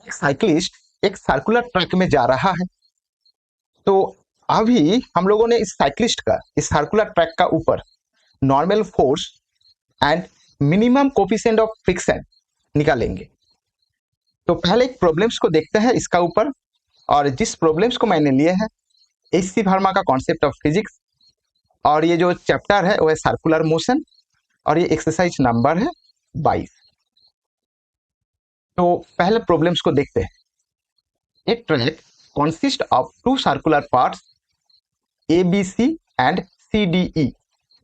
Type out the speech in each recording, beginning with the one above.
एक साइक्लिस्ट एक circular track में जा रहा है। तो अभी हम लोगों ने इस साइक्लिस्ट का इस सर्कुलर ट्रैक का ऊपर normal force and minimum coefficient of friction निकालेंगे। तो पहले एक प्रॉब्लम्स को देखते हैं इसका ऊपर, और जिस प्रॉब्लम्स को मैंने लिए हैं एचसी वर्मा का कॉन्सेप्ट ऑफ फिजिक्स, और ये जो चैप्टर है वो है सर्कुलर मोशन, और ये एक्सरसाइज नंबर है 22। तो पहले प्रॉब्लम्स को देखते हैं। A track consists of two circular parts ABC and CDE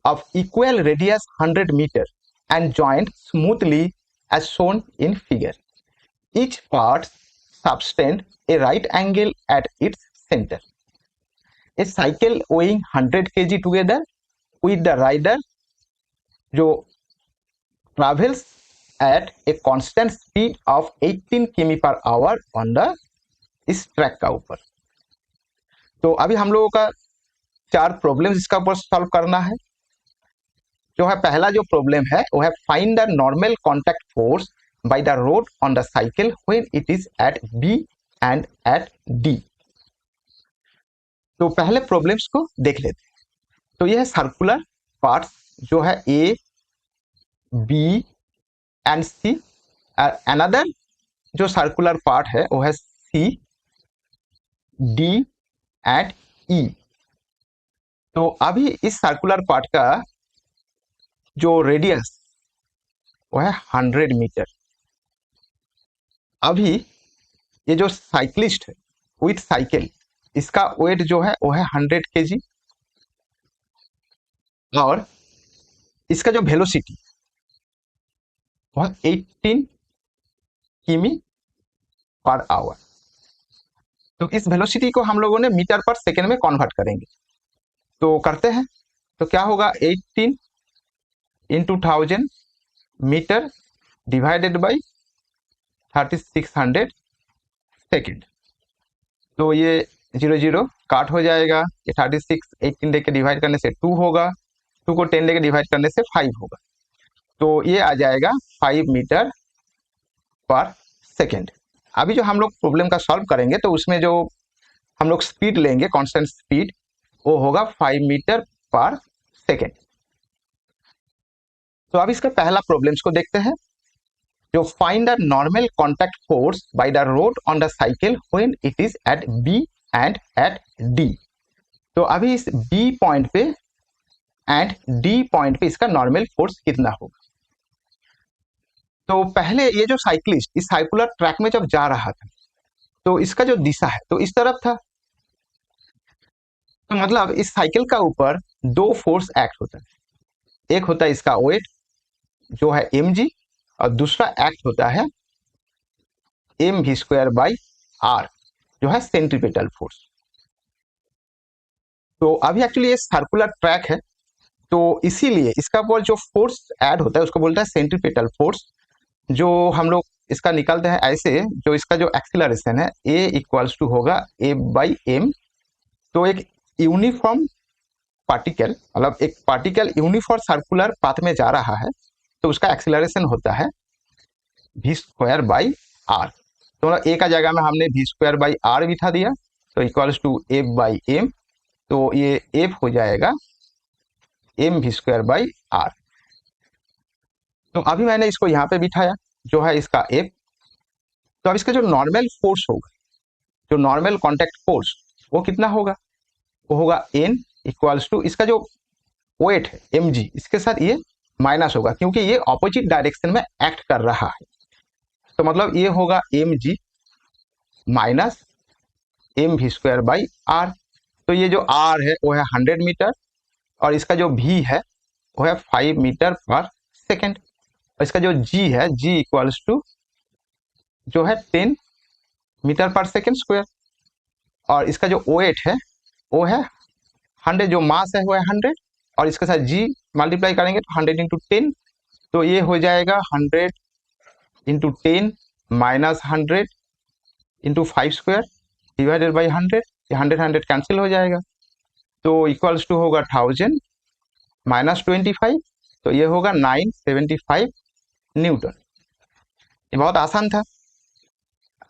of equal radius 100 meter and joined smoothly as shown in figure. Each part subtends a right angle at its center. A cycle weighing 100 kg together with the rider जो travels at a constant speed of 18 km per hour on the इस track का ऊपर। तो अभी हम लोगों का 4 problems इसका ऊपर सॉल्व करना है। जो है पहला जो प्रॉब्लम है वो है find the normal contact force by the road on the cycle when it is at B and at D. तो पहले प्रॉब्लम्स को देख लेते हैं। तो यह है सर्कुलर पार्ट्स जो है A B and C. Another जो सर्कुलर पार्ट है वो है सी डी एंड ई। तो अभी इस सर्कुलर पार्ट का जो रेडियस वो है 100 मीटर। अभी ये जो साइक्लिस्ट है विथ साइकिल, इसका वेट जो है वो है 100 kg, और इसका जो वेलोसिटी वो है 18 किमी पर आवर। तो इस वेलोसिटी को हम लोगों ने मीटर पर सेकेंड में कन्वर्ट करेंगे। तो करते हैं। तो क्या होगा 18 into 1000 metre divided by 3600 second. तो ये 0 काट हो जाएगा। ये 36 18 लेके डिवाइड करने से 2 होगा, 2 को 10 लेके डिवाइड करने से 5 होगा। तो ये आ जाएगा 5 मीटर पर सेकेंड। अभी जो हम लोग प्रॉब्लम का सॉल्व करेंगे तो उसमें जो हम लोग स्पीड लेंगे कांस्टेंट स्पीड वो होगा 5 मीटर पर सेकेंड। तो अब इसका पहला प्रॉब्लम्स को देखते हैं। जो find the normal contact force by the road on the cycle when it is at B and at D. तो अभी इस बी पॉइंट पे एंड डी पॉइंट पे इसका नॉर्मल फोर्स कितना होगा। तो पहले ये जो साइक्लिस्ट इस सर्कुलर ट्रैक में जब जा रहा था तो इसका जो दिशा है तो इस तरफ था। तो मतलब इस साइकिल का ऊपर 2 फोर्स एक्ट होता है। एक होता है इसका वेट जो है mg, और दूसरा एक्ट होता है mv² बाई आर जो है सेंट्रीपिटल फोर्स। तो अभी एक्चुअली ये सर्कुलर ट्रैक है, तो इसीलिए इसका ऊपर जो फोर्स ऐड होता है उसको बोलता है सेंट्रीपिटल फोर्स। जो हम लोग इसका निकालते हैं ऐसे, जो इसका जो एक्सीलरेशन है a इक्वल्स टू होगा a बाई एम। तो एक यूनिफॉर्म पार्टिकल, मतलब एक पार्टिकल यूनिफॉर्म सर्कुलर पाथ में जा रहा है तो उसका एक्सीलरेशन होता है v² बाई आर। तो मतलब a का जगह में हमने v² बाई आर बिठा दिया, तो equals to f by M. तो ये f हो जाएगा mv² बाई आर। तो अभी मैंने इसको यहाँ पे बिठाया जो है इसका f। तो अब इसका जो नॉर्मल फोर्स होगा, जो नॉर्मल कॉन्टेक्ट फोर्स वो कितना होगा, वो होगा n इक्वल्स टू इसका जो वेट है mg, इसके साथ ये माइनस होगा क्योंकि ये ऑपोजिट डायरेक्शन में एक्ट कर रहा है। तो मतलब ये होगा mg minus mv² by R. तो ये जो r है वो है 100 मीटर, और इसका जो v है वो है 5 मीटर पर सेकेंड, और इसका जो g है g इक्वल्स टू जो है 10 मीटर पर सेकेंड स्क्वायर, और इसका जो वेट है वो है 100, जो मास है वो है 100, और इसके साथ g मल्टीप्लाई करेंगे तो 100 इंटू 10। तो ये हो जाएगा 100 into 10 minus 100 into 5 square divided by 100। ये 100 कैंसिल हो जाएगा, तो इक्वल्स टू होगा 1000 माइनस 25, तो ये होगा 975 न्यूटन। ये बहुत आसान था।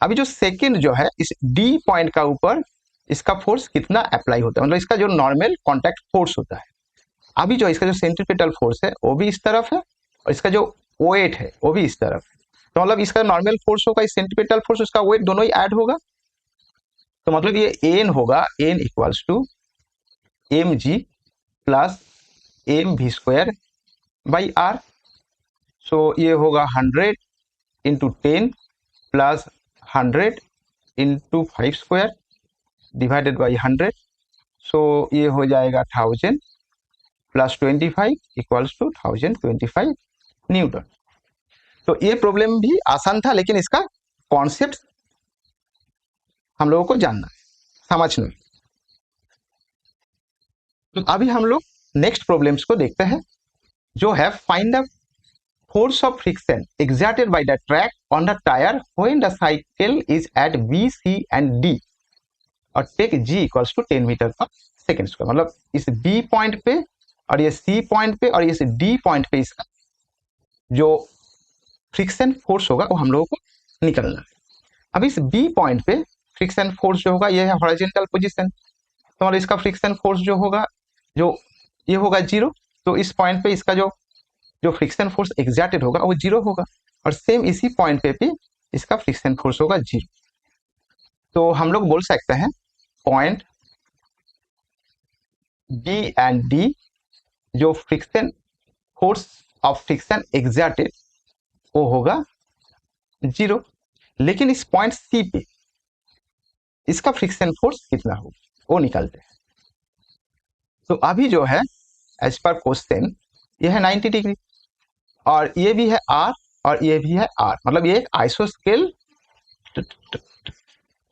अभी जो सेकंड जो है इस डी पॉइंट का ऊपर इसका फोर्स कितना अप्लाई होता है, मतलब इसका जो नॉर्मल कॉन्टैक्ट फोर्स होता है। अभी जो इसका जो सेंट्रीपिटल फोर्स है वो भी इस तरफ है और इसका जो वेट है वो भी इस तरफ है। तो मतलब इसका नॉर्मल फोर्स होगा, इस सेंट्रीपिटल फोर्स, उसका वेट दोनों ही ऐड होगा। तो मतलब ये एन होगा, N equals to M G plus M V square by R. So ये होगा 100 into 10 plus 100 into 5 square divided by 100। So ये हो जाएगा 1000 प्लस 25 इक्वल्स टू 1025 न्यूटन। तो ये प्रॉब्लम भी आसान था, लेकिन इसका कॉन्सेप्ट हम लोगों को जानना है, समझना है। तो अभी हम लोग नेक्स्ट प्रॉब्लम्स को देखते हैं, जो है find the force of friction exerted by the track on the tire when the cycle is at B, C and D और take G equals to 10 metre पर सेकेंड स्क्वायर। मतलब इस B पॉइंट पे और ये C पॉइंट पे और ये D पॉइंट पे इसका जो फ्रिक्शन फोर्स होगा वो हम लोगों को निकालना है। अब इस B पॉइंट पे फ्रिक्शन फोर्स जो होगा ये है हॉरिजॉन्टल पोजीशन, तो मतलब इसका फ्रिक्शन फोर्स जो होगा जो ये होगा 0। तो इस पॉइंट पे इसका जो फ्रिक्शन फोर्स एग्जर्टेड होगा वो 0 होगा और सेम इसी पॉइंट पे भी इसका फ्रिक्शन फोर्स होगा 0। तो हम लोग बोल सकते हैं पॉइंट बी एंड डी जो friction force of friction exerted वो होगा 0, लेकिन इस पॉइंट सी पे इसका फ्रिक्शन फोर्स कितना होगा वो निकालते हैं। तो अभी जो है एज पर क्वेश्चन ये है 90 डिग्री और ये भी है आर और ये भी है आर, मतलब ये एक आइसोस्केल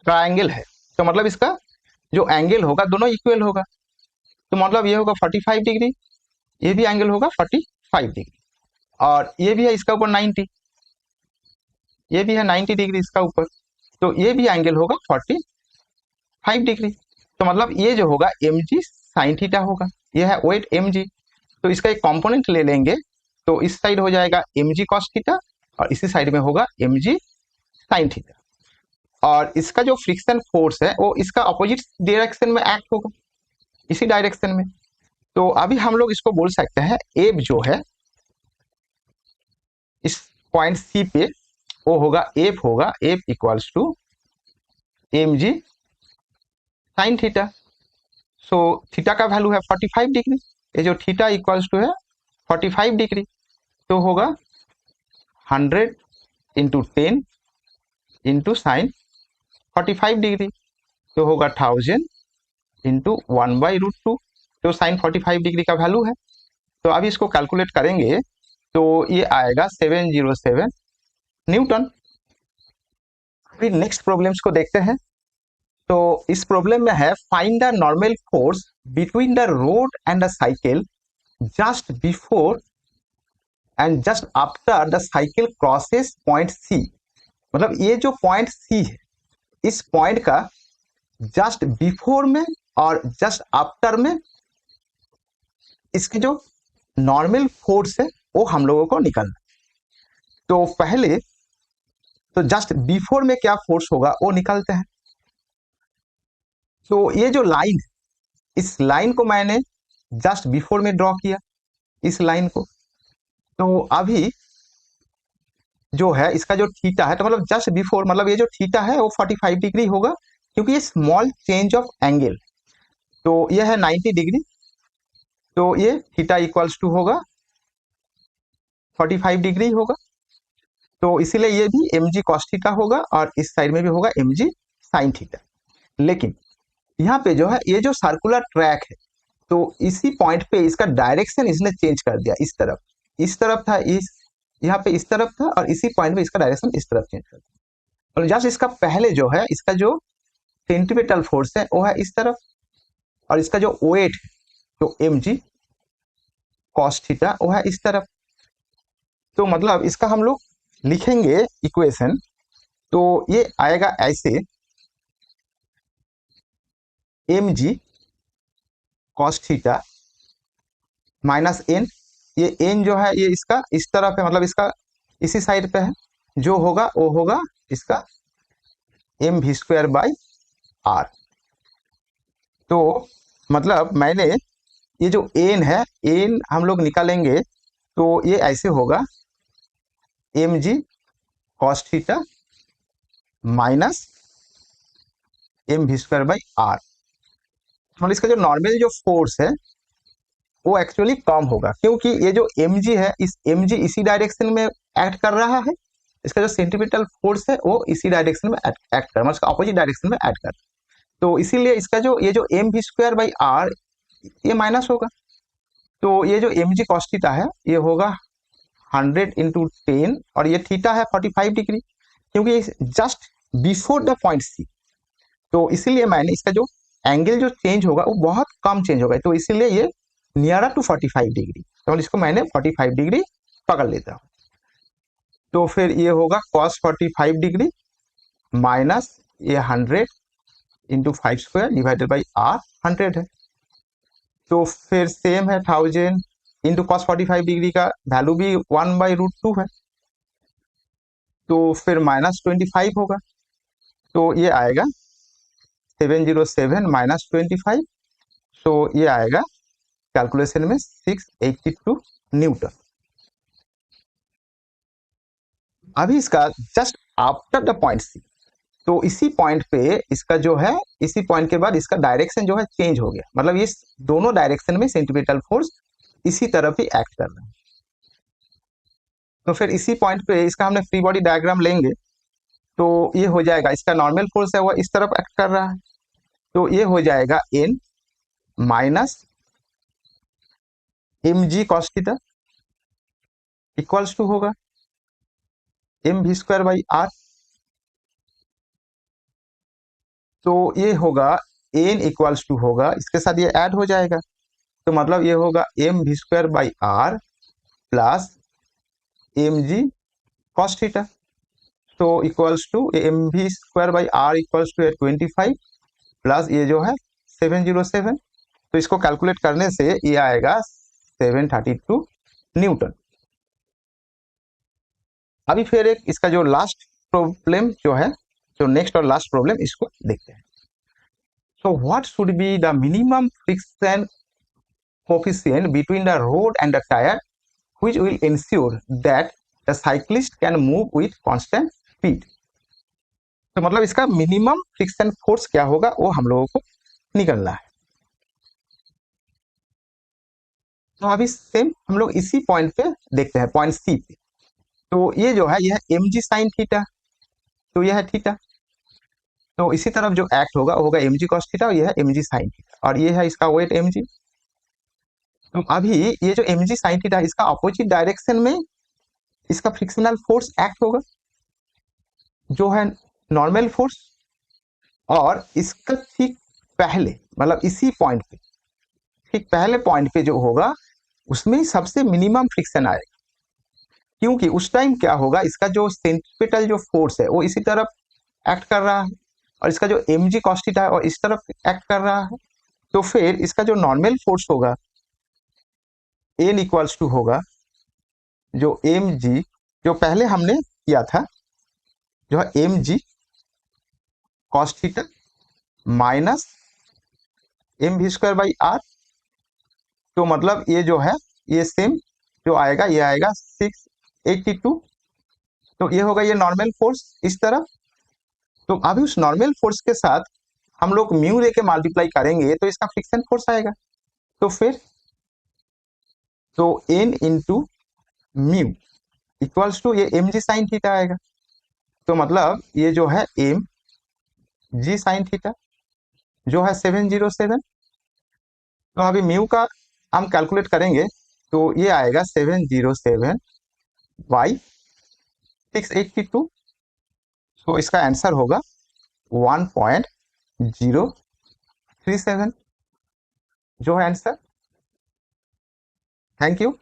ट्रायंगल है। तो मतलब इसका जो एंगल होगा दोनों इक्वल होगा। तो मतलब ये होगा 45 डिग्री, ये भी एंगल होगा 45 डिग्री और ये भी है इसका ऊपर 90, ये भी है 90 डिग्री इसका ऊपर, तो ये भी एंगल होगा 45 डिग्री। तो मतलब ये जो होगा एम जी साइन थीटा होगा, ये है वेट एम जी। तो इसका एक कंपोनेंट ले लेंगे, तो इस साइड हो जाएगा एम जी कॉस थीटा और इसी साइड में होगा एम जी साइन थीटा। और इसका जो फ्रिक्शन फोर्स है वो इसका अपोजिट डायरेक्शन में एक्ट होगा, इसी डायरेक्शन में। तो अभी हम लोग इसको बोल सकते हैं एब जो है इस पॉइंट सी पे वो होगा F equals to M G sine theta. So theta का वैल्यू है 45 डिग्री, ये जो थीटा इक्वल्स टू है 45 डिग्री, तो होगा 100 इंटू 10 इंटू साइन 45 डिग्री, तो होगा 1000 इंटू 1/√2, तो साइन 45 डिग्री का वैल्यू है। तो अभी इसको कैलकुलेट करेंगे तो ये आएगा 707 न्यूटन। अभी नेक्स्ट प्रॉब्लम्स को देखते हैं। तो इस प्रॉब्लम में है find the normal force between the road and the cycle just before and just after the cycle crosses point C. मतलब ये जो पॉइंट सी है इस पॉइंट का जस्ट बिफोर में और जस्ट आफ्टर में इसके जो नॉर्मल फोर्स है वो हम लोगों को निकालना। तो पहले तो जस्ट बिफोर में क्या फोर्स होगा वो निकालते हैं। तो ये जो लाइन है इस लाइन को मैंने जस्ट बिफोर में ड्रॉ किया, इस लाइन को। तो अभी जो है इसका जो थीटा है तो मतलब जस्ट बिफोर मतलब ये जो थीटा है वो 45 डिग्री होगा, क्योंकि ये स्मॉल चेंज ऑफ एंगल। तो ये है 90 डिग्री, तो ये थीटा इक्वल्स टू होगा 45 डिग्री होगा। तो इसीलिए ये भी एम जी कॉस थीटा होगा और इस साइड में भी होगा एम जी साइन थीटा। लेकिन यहाँ पे जो है ये जो सर्कुलर ट्रैक है तो इसी पॉइंट पे इसका डायरेक्शन इसने चेंज कर दिया, इस तरफ था, इस यहाँ पे इस तरफ था और इसी पॉइंट पे इसका डायरेक्शन इस तरफ चेंज कर दिया। और जस्ट इसका पहले जो है इसका जो सेंट्रीपिटल फोर्स है वो है इस तरफ और इसका जो वेट है तो एम जी कॉस थीटा वो है इस तरफ। तो मतलब इसका हम लोग लिखेंगे इक्वेशन, तो ये आएगा ऐसे M G cos theta minus N, ये एन जो है ये इसका इस तरफ है, मतलब इसका इसी साइड पे है, जो होगा वो होगा इसका M V square by R. तो मतलब मैंने ये जो एन है, एन हम लोग निकालेंगे तो ये ऐसे होगा M G cos theta minus M V square by R. मतलब इसका जो नॉर्मल जो फोर्स है वो एक्चुअली कम होगा, क्योंकि ये जो एम जी है, इस एम जी इसी डायरेक्शन में एक्ट कर रहा है। इसका जो सेंट्रीपिटल फोर्स है वो इसी डायरेक्शन में एक्ट कर रहा है, मतलब अपोजिट डायरेक्शन में एक्ट कर रहा है। तो इसीलिए इसका जो ये जो M V square by R ये माइनस होगा। तो ये जो एम जी कॉस थीटा है ये होगा 100 × 10 और ये थीटा है 45 डिग्री, क्योंकि just before the point C. तो इसीलिए मैंने इसका जो एंगल जो चेंज होगा वो बहुत कम चेंज होगा, तो इसीलिए ये नियरर टू 45 डिग्री, तो इसको मैंने 45 डिग्री पकड़ लेता हूँ। तो फिर ये होगा cos 45 डिग्री माइनस ये 100 × 5² डिवाइडेड बाई आर 100 है। तो फिर सेम है 1000 इंटू कॉस 45 डिग्री का वैल्यू भी 1/√2 है, तो फिर -25 होगा। तो ये आएगा 707 - 25, तो ये आएगा कैलकुलेशन में 682 न्यूटन। अभी इसका just after the point C, तो इसी पॉइंट पे इसका जो है, इसी पॉइंट के बाद इसका डायरेक्शन जो है चेंज हो गया, मतलब ये दोनों डायरेक्शन में सेंट्रीपिटल फोर्स इसी तरफ ही एक्ट कर रहा है। तो फिर इसी पॉइंट पे इसका हमने फ्री बॉडी डायग्राम लेंगे तो ये हो जाएगा, इसका नॉर्मल फोर्स है वो इस तरफ एक्ट कर रहा है, तो ये हो जाएगा N minus M G cos theta equals to होगा M V square by R. तो ये होगा एन इक्वल्स टू होगा, इसके साथ ये ऐड हो जाएगा, तो मतलब ये होगा M V square by R plus M G cos theta, तो equals to M V square by R equals to 25 plus ये जो है 707। तो इसको कैलकुलेट करने से ये आएगा 732 न्यूटन। अभी फिर एक इसका जो लास्ट प्रॉब्लम जो है, जो नेक्स्ट और लास्ट प्रॉब्लम, इसको देखते हैं। So what should be the minimum friction coefficient between the road and the tyre which will ensure that the cyclist can move with constant speed. तो मतलब इसका मिनिमम फ्रिक्शन फोर्स क्या होगा वो हम लोगों को निकलना है। तो अभी सेम हम लोग इसी पॉइंट पे देखते हैं, पॉइंट सी पे। तो ये जो है यह एम जी साइन थीटा, तो यह है थीटा, तो इसी तरफ जो एक्ट होगा वो होगा एम जी कॉस थीटा और यह है एम जी साइन थीटा, और ये है इसका वेट एम जी। तो अभी ये जो एम जी साइन थीटा इसका अपोजिट डायरेक्शन में इसका फ्रिक्शनल फोर्स एक्ट होगा जो है नॉर्मल फोर्स, और इसका ठीक पहले मतलब इसी पॉइंट पे, ठीक पहले पॉइंट पे जो होगा उसमें सबसे मिनिमम फ्रिक्शन आएगा, क्योंकि उस टाइम क्या होगा, इसका जो सेंट्रीपिटल जो फोर्स है वो इसी तरफ एक्ट कर रहा है और इसका जो एम जी कॉस थीटा है और इस तरफ एक्ट कर रहा है। तो फिर इसका जो नॉर्मल फोर्स होगा एन इक्वल्स टू होगा जो एम जी जो पहले हमने किया था, जो है M G cos theta minus M V square by R. तो मतलब ये जो है ये सेम जो आएगा ये आएगा 682। तो ये होगा ये नॉर्मल फोर्स इस तरफ। तो अभी उस नॉर्मल फोर्स के साथ हम लोग म्यू लेके मल्टीप्लाई करेंगे तो इसका फ्रिक्शन फोर्स आएगा। तो फिर तो N into mu equals to ये एम जी साइन थीटा आएगा, तो मतलब ये जो है एम जी साइन थीटा जो है 707। तो अभी म्यू का हम कैलकुलेट करेंगे तो ये आएगा 707 बाई 682। तो इसका आंसर होगा 1.037 जो है आंसर। Thank you.